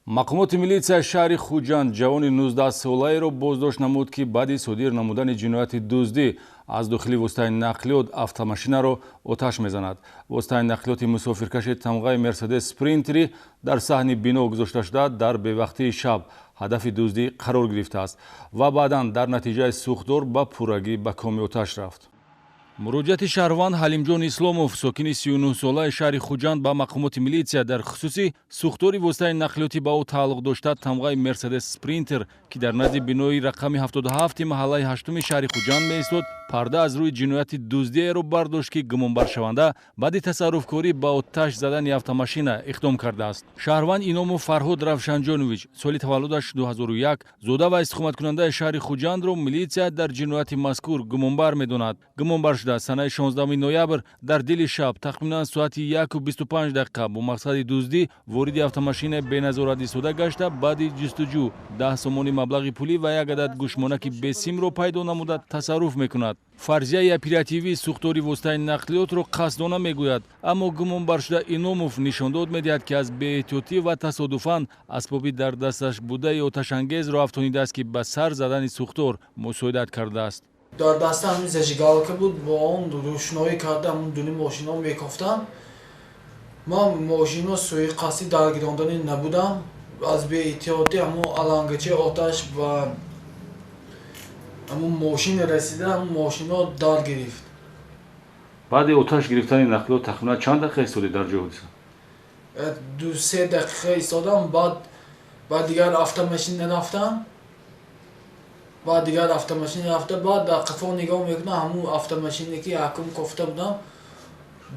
мақомоти милитсияи шаҳри Хуҷанд ҷавони 19 солаеро боздошт намуд, ки баъди содир намудани ҷинояти дуздӣ аз дохили воситаи нақлиёт автомашинаро оташ мезанад. Воситаи нақлиёти мусофиркаши тамғаи Мерседес Спринтери дар саҳни бино гузошта шуда дар бевақтии шаб ҳадафи дуздӣ қарор гирифтааст ва баъдан дар натиҷаи сӯхдор ба пуррагӣ ба коми оташ рафт. муроҷиати шаҳрванд Ҳалимҷон Исломов, сокини 39 солаи шаҳри Хуҷанд ба мақомоти милитсия дар хусуси сӯхдори воситаи нақлиёти ба ӯ тааллуқ дошта тамғаи Мерседес Спринтер, ки дар назди бинои рақами 77 маҳаллаи 8 шаҳри Хуҷанд меистод, парда аз рӯи ҷинояти дуздиеро бардошт, ки гумонбаршаванда баъди тасарруфкорӣ ба оташ задани автомашина иқдом кардааст. шаҳрванд Иномов Фарҳод Равшанҷонович, соли таваллудаш 2001, зода ва истихоматкунандаи шаҳри Хуҷандро милитсия дар ҷинояти мазкур гумонбар медонад. Гумонбар шуда санаи 16 ноябр дар дили шаб тахминан соати 1:25 дақиқа бо мақсади дуздӣ вориди автомашина беназорат истода гашта, баъди ҷустуҷӯ 10 сомони маблағи пулӣ ва як адад гӯшмонаки бесимро пайдо намуда тасарруф мекунад. фарзияи оперативии сӯхдори воситаи нақлиётро қасдона мегӯяд, аммо гумонбаршуда Иномов нишондод медиҳад, ки аз беэҳтиётӣ ва тасодуфан асбоби дар дасташ будаи оташангезро афтонидааст, ки ба сар задани сӯхдор мусоидат кардааст. дар даста ҳамин зажигалка буд, бо он рӯшноӣ карда ҳамин дуни мошино мекофтам. ман мошино сӯи қасди даргирондани набудам. аз беэҳтиётӣ ҳамон алангачаи оташ ба ҳамон мошин расида, ҳамон мошино дар гирифт. баъди оташ гирифтани нақлиёт тахминан чанд дақиқа истоди дар ҷои ҳодиса? 2-3 дақиқа истодам, баъд дигар автомашин рафтам. بعد دیگر автомашин рафта, баъд дар қафо нигоҳ мекунам, ҳамун автомашине ки якум кофта будам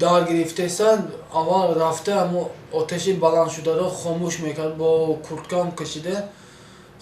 дар гирифтаанд. аввал рафта ҳамун оташи баландшударо хомӯш мекард, бо курткам кашида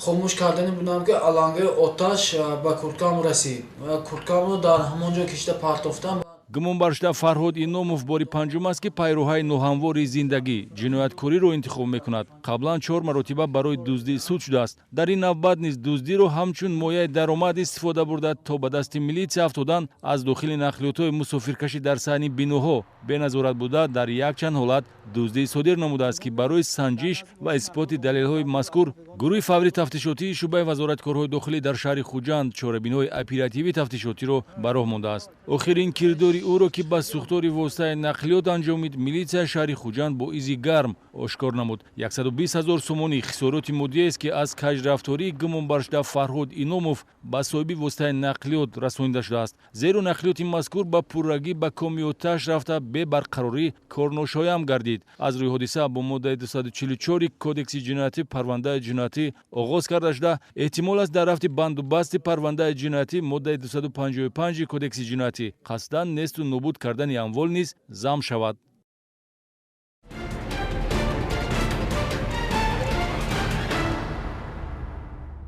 хомӯш кардани будам, ки алангаи оташ ба курткам расид. Курткамро дар ҳамон ҷо кашида партофтам. гумонбаршуда Фарҳод Иномов бори панҷум аст, ки пайроҳаи ноҳамвори зиндагӣ ҷинояткориро интихоб мекунад. қаблан 4 маротиба барои дуздӣ суд шудааст. дар ин навбат низ дуздиро ҳамчун мояи даромад истифода бурда, то ба дасти милитсия афтодан аз дохили нақлиётҳои мусофиркашӣ дар саҳни биноҳо беназорат буда дар якчанд ҳолат дуздӣ содир намудааст, ки барои санҷиш ва исботи далелҳои мазкур гурӯҳи фаври тафтишотии шӯъбаи вазораткорҳои дохилӣ дар шаҳри Хуҷанд чорабинои оперативии тафтишотиро ба роҳ мондааст. охирин кирдори ӯро, ки ба сӯхдори воситаи нақлиёт анҷомид, милитсияи шаҳри Хуҷанд бо изи гарм ошкор намуд. 120 000 сомони хисороти моддиест, ки аз каҷрафтории гумонбаршуда Фарҳод Иномов ба соҳиби воситаи нақлиёт расонида шудааст. зеро нақлиёти мазкур ба пуррагӣ ба коми оташ рафта бебарқарорӣ корношоям гардид. аз рӯи ҳодиса бо моддаи 244 кодекси ҷиноятӣ парвандаи ҷиноятӣ оғоз карда шуда, эҳтимол аст дар рафти бандубасти парвандаи ҷиноятӣ моддаи 255 кодекси ҷиноятӣ қасдан несту нобуд кардани амвол низ зам шавад.